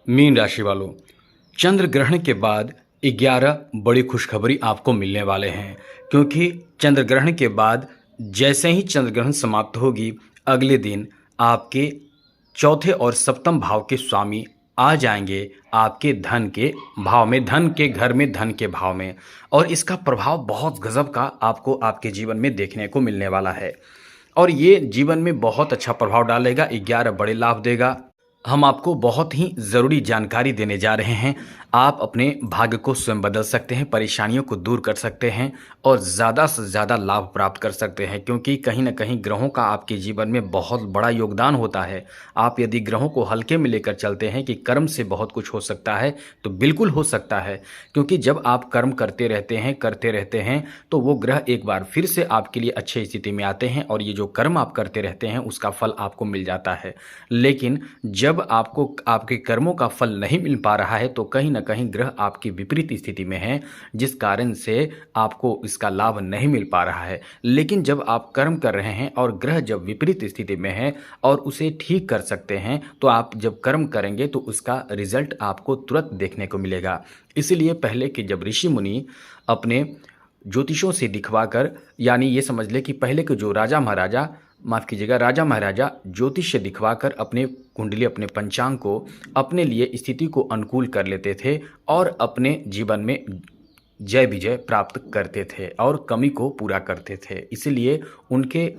Mean राशि वालों, चंद्र ग्रहण के बाद 11 बड़ी खुशखबरी आपको मिलने वाले हैं। क्योंकि चंद्र ग्रहण के बाद जैसे ही चंद्र ग्रहण समाप्त होगी, अगले दिन आपके चौथे और सप्तम भाव के स्वामी आ जाएंगे आपके धन के भाव में, धन के घर में, धन के भाव में। और इसका प्रभाव बहुत गजब का आपको आपके जीवन में देखने को मिलने वाला है। और ये जीवन में बहुत अच्छा प्रभाव डालेगा, 11 बड़े लाभ देगा। हम आपको बहुत ही ज़रूरी जानकारी देने जा रहे हैं। आप अपने भाग्य को स्वयं बदल सकते हैं, परेशानियों को दूर कर सकते हैं और ज़्यादा से ज़्यादा लाभ प्राप्त कर सकते हैं। क्योंकि कहीं न कहीं ग्रहों का आपके जीवन में बहुत बड़ा योगदान होता है। आप यदि ग्रहों को हल्के में लेकर चलते हैं कि कर्म से बहुत कुछ हो सकता है, तो बिल्कुल हो सकता है। क्योंकि जब आप कर्म करते रहते हैं तो वो ग्रह एक बार फिर से आपके लिए अच्छी स्थिति में आते हैं और ये जो कर्म आप करते रहते हैं उसका फल आपको मिल जाता है। लेकिन जब आपको आपके कर्मों का फल नहीं मिल पा रहा है, तो कहीं न कहीं ग्रह आपकी विपरीत स्थिति में हैं, जिस कारण से आपको इसका लाभ नहीं मिल पा रहा है। लेकिन जब आप कर्म कर रहे हैं और ग्रह जब विपरीत स्थिति में है और उसे ठीक कर सकते हैं, तो आप जब कर्म करेंगे तो उसका रिजल्ट आपको तुरंत देखने को मिलेगा। इसीलिए पहले के जब ऋषि मुनि अपने ज्योतिषों से दिखवाकर, यानी ये समझ ले कि पहले के जो राजा महाराजा ज्योतिष दिखवाकर अपने कुंडली, अपने पंचांग को अपने लिए स्थिति को अनुकूल कर लेते थे और अपने जीवन में जय विजय प्राप्त करते थे और कमी को पूरा करते थे। इसलिए उनके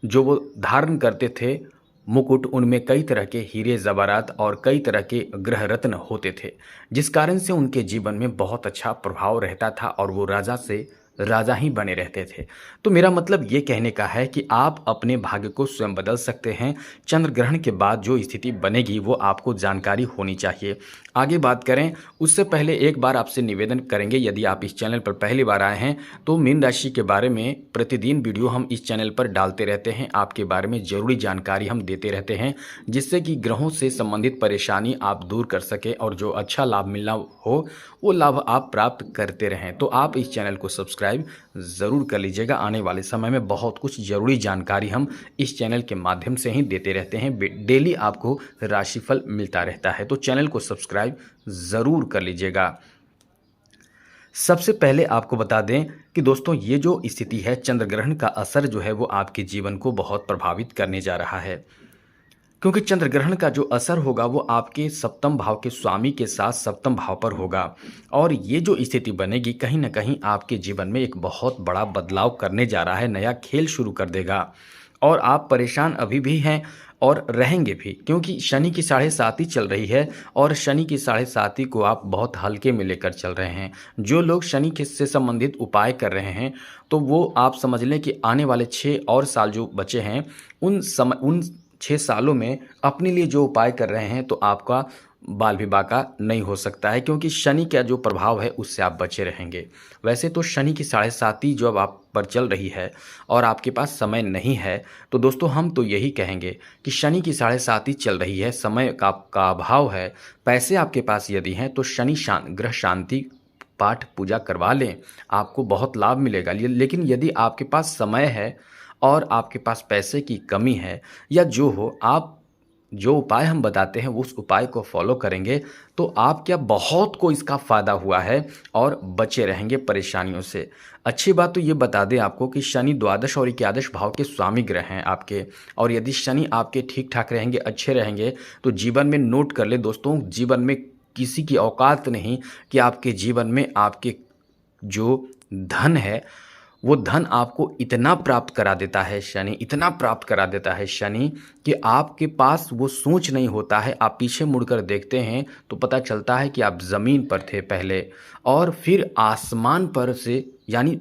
जो वो धारण करते थे मुकुट, उनमें कई तरह के हीरे जवाहरात और कई तरह के ग्रह रत्न होते थे, जिस कारण से उनके जीवन में बहुत अच्छा प्रभाव रहता था और वो राजा से राजा ही बने रहते थे। तो मेरा मतलब ये कहने का है कि आप अपने भाग्य को स्वयं बदल सकते हैं। चंद्र ग्रहण के बाद जो स्थिति बनेगी वो आपको जानकारी होनी चाहिए। आगे बात करें उससे पहले एक बार आपसे निवेदन करेंगे, यदि आप इस चैनल पर पहली बार आए हैं तो मीन राशि के बारे में प्रतिदिन वीडियो हम इस चैनल पर डालते रहते हैं। आपके बारे में ज़रूरी जानकारी हम देते रहते हैं, जिससे कि ग्रहों से संबंधित परेशानी आप दूर कर सकें और जो अच्छा लाभ मिलना हो वो लाभ आप प्राप्त करते रहें। तो आप इस चैनल को सब्सक्राइब ज़रूर कर लीजिएगा। आने वाले समय में बहुत कुछ ज़रूरी जानकारी हम इस चैनल के माध्यम से ही देते रहते हैं। डेली आपको राशिफल मिलता रहता है, तो चैनल को सब्सक्राइब ज़रूर कर लीजिएगा। सबसे पहले आपको बता दें कि दोस्तों, ये जो स्थिति है, चंद्र ग्रहण का असर जो है वो आपके जीवन को बहुत प्रभावित करने जा रहा है। क्योंकि चंद्र ग्रहण का जो असर होगा वो आपके सप्तम भाव के स्वामी के साथ सप्तम भाव पर होगा। और ये जो स्थिति बनेगी कहीं ना कहीं आपके जीवन में एक बहुत बड़ा बदलाव करने जा रहा है, नया खेल शुरू कर देगा। और आप परेशान अभी भी हैं और रहेंगे भी, क्योंकि शनि की 7.5 चल रही है और शनि की 7.5 को आप बहुत हल्के में लेकर चल रहे हैं। जो लोग शनि के से संबंधित उपाय कर रहे हैं, तो वो आप समझ लें कि आने वाले 6 और साल जो बचे हैं उन 6 सालों में अपने लिए जो उपाय कर रहे हैं, तो आपका बाल विवाह का नहीं हो सकता है, क्योंकि शनि का जो प्रभाव है उससे आप बचे रहेंगे। वैसे तो शनि की 7.5 जो अब आप पर चल रही है और आपके पास समय नहीं है, तो दोस्तों हम तो यही कहेंगे कि शनि की 7.5 चल रही है, समय का अभाव है, पैसे आपके पास यदि हैं तो शनि ग्रह शांति पाठ पूजा करवा लें, आपको बहुत लाभ मिलेगा। लेकिन यदि आपके पास समय है और आपके पास पैसे की कमी है, या जो हो, आप जो उपाय हम बताते हैं उस उपाय को फॉलो करेंगे तो आप क्या बहुत को इसका फ़ायदा हुआ है और बचे रहेंगे परेशानियों से। अच्छी बात तो ये बता दें आपको कि शनि द्वादश और एकादश भाव के स्वामी ग्रह हैं आपके, और यदि शनि आपके ठीक ठाक रहेंगे, अच्छे रहेंगे, तो जीवन में नोट कर ले दोस्तों, जीवन में किसी की औकात नहीं कि आपके जीवन में आपके जो धन है वो धन आपको इतना प्राप्त करा देता है शनि, इतना प्राप्त करा देता है शनि कि आपके पास वो सोच नहीं होता है। आप पीछे मुड़कर देखते हैं तो पता चलता है कि आप ज़मीन पर थे पहले और फिर आसमान पर से, यानी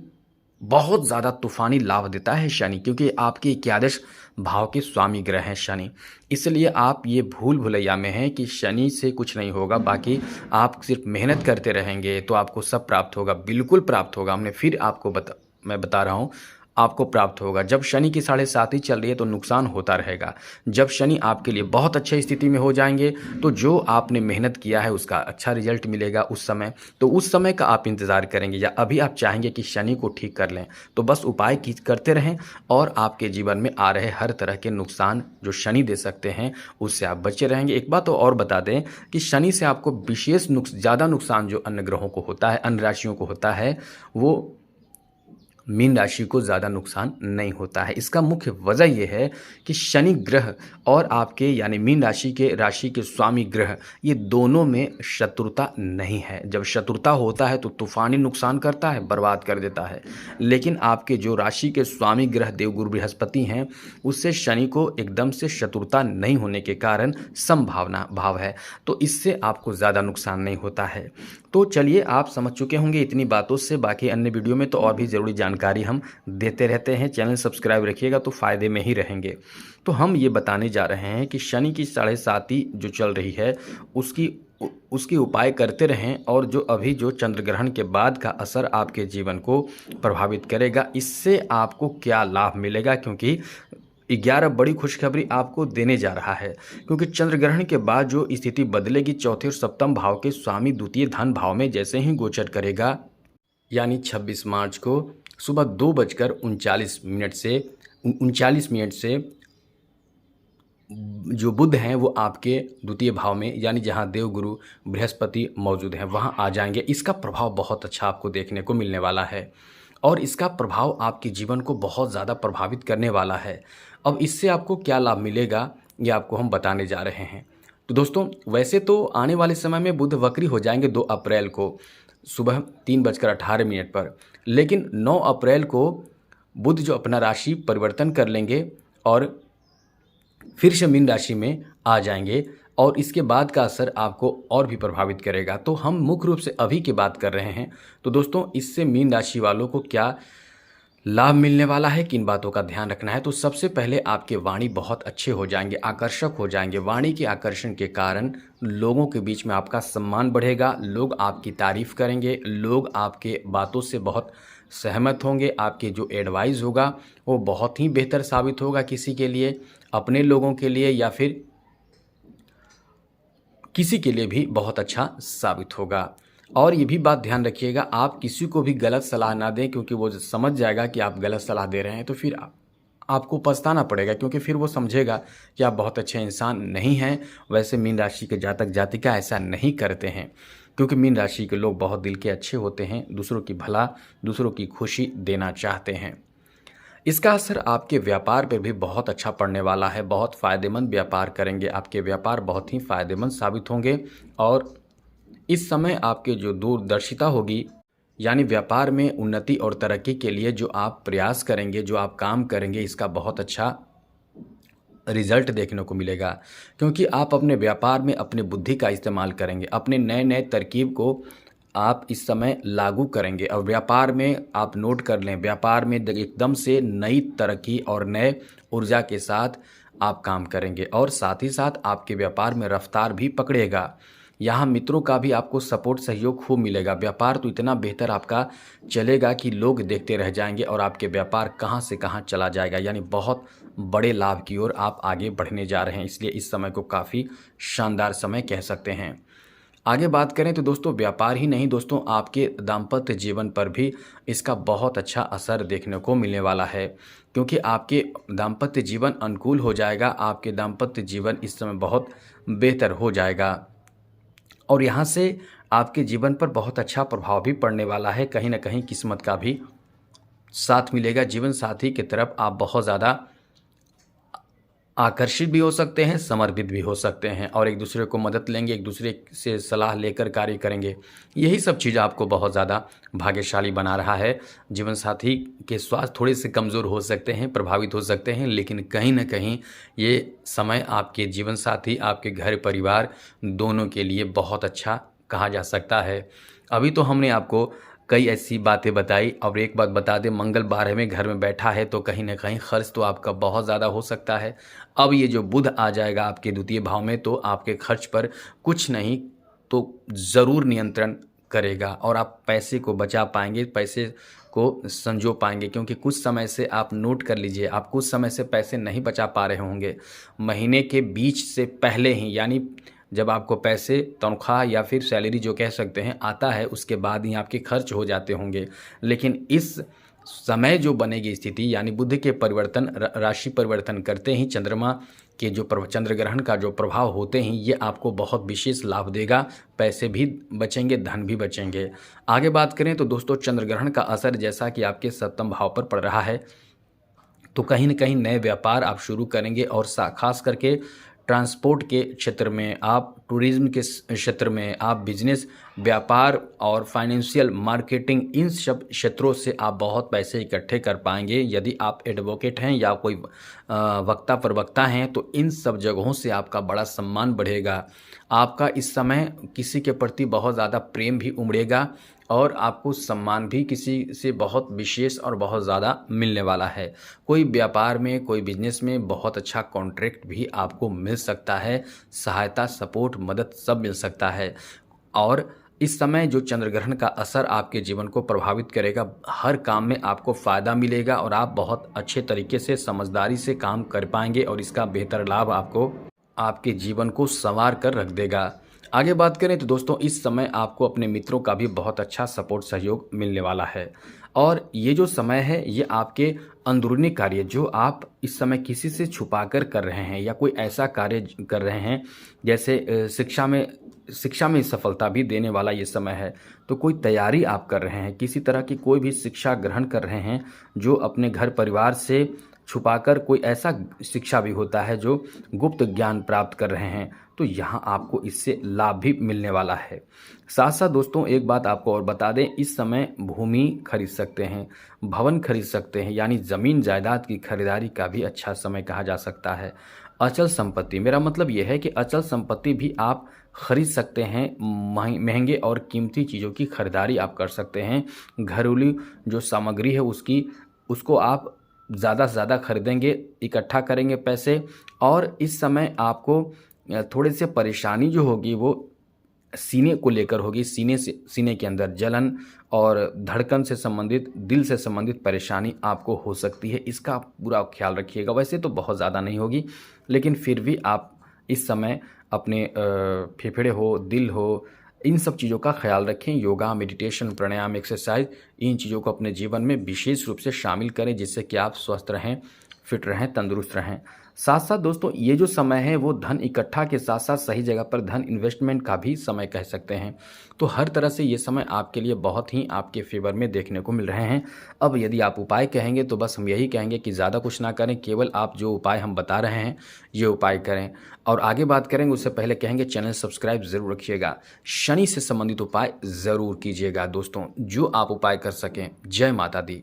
बहुत ज़्यादा तूफानी लाभ देता है शनि, क्योंकि आपके एकादश भाव के स्वामी ग्रह हैं शनि। इसलिए आप ये भूल भुलैया में हैं कि शनि से कुछ नहीं होगा, बाकी आप सिर्फ मेहनत करते रहेंगे तो आपको सब प्राप्त होगा, बिल्कुल प्राप्त होगा। मैं बता रहा हूँ, आपको प्राप्त होगा। जब शनि की 7.5 चल रही है तो नुकसान होता रहेगा। जब शनि आपके लिए बहुत अच्छी स्थिति में हो जाएंगे तो जो आपने मेहनत किया है उसका अच्छा रिजल्ट मिलेगा उस समय। तो उस समय का आप इंतज़ार करेंगे या अभी आप चाहेंगे कि शनि को ठीक कर लें, तो बस उपाय करते रहें और आपके जीवन में आ रहे हर तरह के नुकसान जो शनि दे सकते हैं उससे आप बचे रहेंगे। एक बात तो और बता दें कि शनि से आपको विशेष ज़्यादा नुकसान जो अन्य ग्रहों को होता है, अन्य राशियों को होता है, वो मीन राशि को ज़्यादा नुकसान नहीं होता है। इसका मुख्य वजह ये है कि शनि ग्रह और आपके यानी मीन राशि के स्वामी ग्रह, ये दोनों में शत्रुता नहीं है। जब शत्रुता होता है तो तूफानी नुकसान करता है, बर्बाद कर देता है। लेकिन आपके जो राशि के स्वामी ग्रह देवगुरु बृहस्पति हैं, उससे शनि को एकदम से शत्रुता नहीं होने के कारण संभावना भाव है, तो इससे आपको ज़्यादा नुकसान नहीं होता है। तो चलिए, आप समझ चुके होंगे इतनी बातों से। बाकी अन्य वीडियो में तो और भी ज़रूरी जानकारी हम देते रहते हैं। चैनल सब्सक्राइब रखिएगा तो फ़ायदे में ही रहेंगे। तो हम ये बताने जा रहे हैं कि शनि की 7.5 जो चल रही है उसकी उपाय करते रहें, और जो चंद्र ग्रहण के बाद का असर आपके जीवन को प्रभावित करेगा, इससे आपको क्या लाभ मिलेगा, क्योंकि 11 बड़ी खुशखबरी आपको देने जा रहा है। क्योंकि चंद्र ग्रहण के बाद जो स्थिति बदलेगी, चौथे और सप्तम भाव के स्वामी द्वितीय धन भाव में जैसे ही गोचर करेगा, यानी 26 मार्च को सुबह 2:39 से जो बुध हैं वो आपके द्वितीय भाव में, यानी जहां देवगुरु बृहस्पति मौजूद हैं, वहां आ जाएंगे। इसका प्रभाव बहुत अच्छा आपको देखने को मिलने वाला है और इसका प्रभाव आपके जीवन को बहुत ज़्यादा प्रभावित करने वाला है। अब इससे आपको क्या लाभ मिलेगा ये आपको हम बताने जा रहे हैं। तो दोस्तों, वैसे तो आने वाले समय में बुध वक्री हो जाएंगे 2 अप्रैल को सुबह 3:18 पर, लेकिन 9 अप्रैल को बुध जो अपना राशि परिवर्तन कर लेंगे और फिर से मीन राशि में आ जाएंगे, और इसके बाद का असर आपको और भी प्रभावित करेगा। तो हम मुख्य रूप से अभी की बात कर रहे हैं। तो दोस्तों, इससे मीन राशि वालों को क्या लाभ मिलने वाला है, किन बातों का ध्यान रखना है। तो सबसे पहले आपके वाणी बहुत अच्छे हो जाएंगे, आकर्षक हो जाएंगे। वाणी के आकर्षण के कारण लोगों के बीच में आपका सम्मान बढ़ेगा, लोग आपकी तारीफ करेंगे, लोग आपके बातों से बहुत सहमत होंगे। आपके जो एडवाइस होगा वो बहुत ही बेहतर साबित होगा किसी के लिए, अपने लोगों के लिए या फिर किसी के लिए भी बहुत अच्छा साबित होगा। और ये भी बात ध्यान रखिएगा, आप किसी को भी गलत सलाह ना दें, क्योंकि वो समझ जाएगा कि आप गलत सलाह दे रहे हैं तो फिर आपको पछताना पड़ेगा, क्योंकि फिर वो समझेगा कि आप बहुत अच्छे इंसान नहीं हैं। वैसे मीन राशि के जातक जातिका ऐसा नहीं करते हैं, क्योंकि मीन राशि के लोग बहुत दिल के अच्छे होते हैं, दूसरों की भला, दूसरों की खुशी देना चाहते हैं। इसका असर आपके व्यापार पर भी बहुत अच्छा पड़ने वाला है। बहुत फ़ायदेमंद व्यापार करेंगे, आपके व्यापार बहुत ही फ़ायदेमंद साबित होंगे। और इस समय आपके जो दूरदर्शिता होगी, यानी व्यापार में उन्नति और तरक्की के लिए जो आप प्रयास करेंगे, जो आप काम करेंगे, इसका बहुत अच्छा रिजल्ट देखने को मिलेगा। क्योंकि आप अपने व्यापार में अपने बुद्धि का इस्तेमाल करेंगे, अपने नए नए तरकीब को आप इस समय लागू करेंगे। और व्यापार में आप नोट कर लें, व्यापार में एकदम से नई तरक्की और नए ऊर्जा के साथ आप काम करेंगे, और साथ ही साथ आपके व्यापार में रफ्तार भी पकड़ेगा। यहाँ मित्रों का भी आपको सपोर्ट, सहयोग खूब मिलेगा। व्यापार तो इतना बेहतर आपका चलेगा कि लोग देखते रह जाएंगे और आपके व्यापार कहाँ से कहाँ चला जाएगा, यानी बहुत बड़े लाभ की ओर आप आगे बढ़ने जा रहे हैं। इसलिए इस समय को काफ़ी शानदार समय कह सकते हैं। आगे बात करें तो दोस्तों, व्यापार ही नहीं दोस्तों, आपके दाम्पत्य जीवन पर भी इसका बहुत अच्छा असर देखने को मिलने वाला है, क्योंकि आपके दाम्पत्य जीवन अनुकूल हो जाएगा। आपके दाम्पत्य जीवन इस समय बहुत बेहतर हो जाएगा, और यहाँ से आपके जीवन पर बहुत अच्छा प्रभाव भी पड़ने वाला है। कहीं ना कहीं किस्मत का भी साथ मिलेगा। जीवन साथी की तरफ आप बहुत ज़्यादा आकर्षित भी हो सकते हैं, समर्पित भी हो सकते हैं, और एक दूसरे को मदद लेंगे, एक दूसरे से सलाह लेकर कार्य करेंगे। यही सब चीज़ आपको बहुत ज़्यादा भाग्यशाली बना रहा है। जीवन साथी के स्वास्थ्य थोड़े से कमज़ोर हो सकते हैं, प्रभावित हो सकते हैं, लेकिन कहीं ना कहीं ये समय आपके जीवन साथी, आपके घर परिवार दोनों के लिए बहुत अच्छा कहा जा सकता है। अभी तो हमने आपको कई ऐसी बातें बताई, और एक बात बता दें, मंगल 12वें घर में बैठा है तो कहीं ना कहीं खर्च तो आपका बहुत ज़्यादा हो सकता है। अब ये जो बुध आ जाएगा आपके द्वितीय भाव में, तो आपके खर्च पर कुछ नहीं तो ज़रूर नियंत्रण करेगा और आप पैसे को बचा पाएंगे, पैसे को संजो पाएंगे। क्योंकि कुछ समय से आप नोट कर लीजिए, आप कुछ समय से पैसे नहीं बचा पा रहे होंगे। महीने के बीच से पहले ही, यानी जब आपको पैसे, तनख्वाह या फिर सैलरी जो कह सकते हैं आता है, उसके बाद ही आपके खर्च हो जाते होंगे। लेकिन इस समय जो बनेगी स्थिति, यानी बुध के परिवर्तन, राशि परिवर्तन करते ही चंद्रमा के जो चंद्र ग्रहण का जो प्रभाव होते हैं, ये आपको बहुत विशेष लाभ देगा। पैसे भी बचेंगे, धन भी बचेंगे। आगे बात करें तो दोस्तों, चंद्र ग्रहण का असर जैसा कि आपके सप्तम भाव पर पड़ रहा है, तो कहीं न कहीं नए व्यापार आप शुरू करेंगे और खास करके ट्रांसपोर्ट के क्षेत्र में, आप टूरिज़्म के क्षेत्र में, आप बिजनेस, व्यापार और फाइनेंशियल मार्केटिंग, इन सब क्षेत्रों से आप बहुत पैसे इकट्ठे कर पाएंगे। यदि आप एडवोकेट हैं या कोई वक्ता प्रवक्ता हैं, तो इन सब जगहों से आपका बड़ा सम्मान बढ़ेगा। आपका इस समय किसी के प्रति बहुत ज़्यादा प्रेम भी उमड़ेगा और आपको सम्मान भी किसी से बहुत विशेष और बहुत ज़्यादा मिलने वाला है। कोई व्यापार में, कोई बिजनेस में बहुत अच्छा कॉन्ट्रैक्ट भी आपको मिल सकता है। सहायता, सपोर्ट, मदद सब मिल सकता है। और इस समय जो चंद्र ग्रहण का असर आपके जीवन को प्रभावित करेगा, हर काम में आपको फ़ायदा मिलेगा और आप बहुत अच्छे तरीके से, समझदारी से काम कर पाएंगे और इसका बेहतर लाभ आपको आपके जीवन को संवार कर रख देगा। आगे बात करें तो दोस्तों, इस समय आपको अपने मित्रों का भी बहुत अच्छा सपोर्ट, सहयोग मिलने वाला है। और ये जो समय है, ये आपके अंदरूनी कार्य जो आप इस समय किसी से छुपा कर रहे हैं, या कोई ऐसा कार्य कर रहे हैं, जैसे शिक्षा में सफलता भी देने वाला ये समय है। तो कोई तैयारी आप कर रहे हैं, किसी तरह की कोई भी शिक्षा ग्रहण कर रहे हैं, जो अपने घर परिवार से छुपाकर, कोई ऐसा शिक्षा भी होता है जो गुप्त ज्ञान प्राप्त कर रहे हैं, तो यहाँ आपको इससे लाभ भी मिलने वाला है। साथ साथ दोस्तों, एक बात आपको और बता दें, इस समय भूमि खरीद सकते हैं, भवन खरीद सकते हैं, यानी ज़मीन जायदाद की खरीदारी का भी अच्छा समय कहा जा सकता है। अचल संपत्ति, मेरा मतलब यह है कि अचल संपत्ति भी आप खरीद सकते हैं। महंगे और कीमती चीज़ों की खरीदारी आप कर सकते हैं। घरेलू जो सामग्री है उसको आप ज़्यादा से ज़्यादा खरीदेंगे, इकट्ठा करेंगे पैसे। और इस समय आपको थोड़े से परेशानी जो होगी वो सीने को लेकर होगी। सीने के अंदर जलन और धड़कन से संबंधित, दिल से संबंधित परेशानी आपको हो सकती है। इसका पूरा ख्याल रखिएगा। वैसे तो बहुत ज़्यादा नहीं होगी, लेकिन फिर भी आप इस समय अपने फेफड़े हो, दिल हो, इन सब चीज़ों का ख्याल रखें। योगा, मेडिटेशन, प्राणायाम, एक्सरसाइज, इन चीज़ों को अपने जीवन में विशेष रूप से शामिल करें, जिससे कि आप स्वस्थ रहें, फिट रहें, तंदुरुस्त रहें। साथ साथ दोस्तों, ये जो समय है वो धन इकट्ठा के साथ साथ सही जगह पर धन इन्वेस्टमेंट का भी समय कह सकते हैं। तो हर तरह से ये समय आपके लिए बहुत ही आपके फेवर में देखने को मिल रहे हैं। अब यदि आप उपाय कहेंगे तो बस हम यही कहेंगे कि ज़्यादा कुछ ना करें, केवल आप जो उपाय हम बता रहे हैं ये उपाय करें। और आगे बात करेंगे उससे पहले कहेंगे चैनल सब्सक्राइब ज़रूर रखिएगा। शनि से संबंधित उपाय ज़रूर कीजिएगा दोस्तों, जो आप उपाय कर सकें। जय माता दी।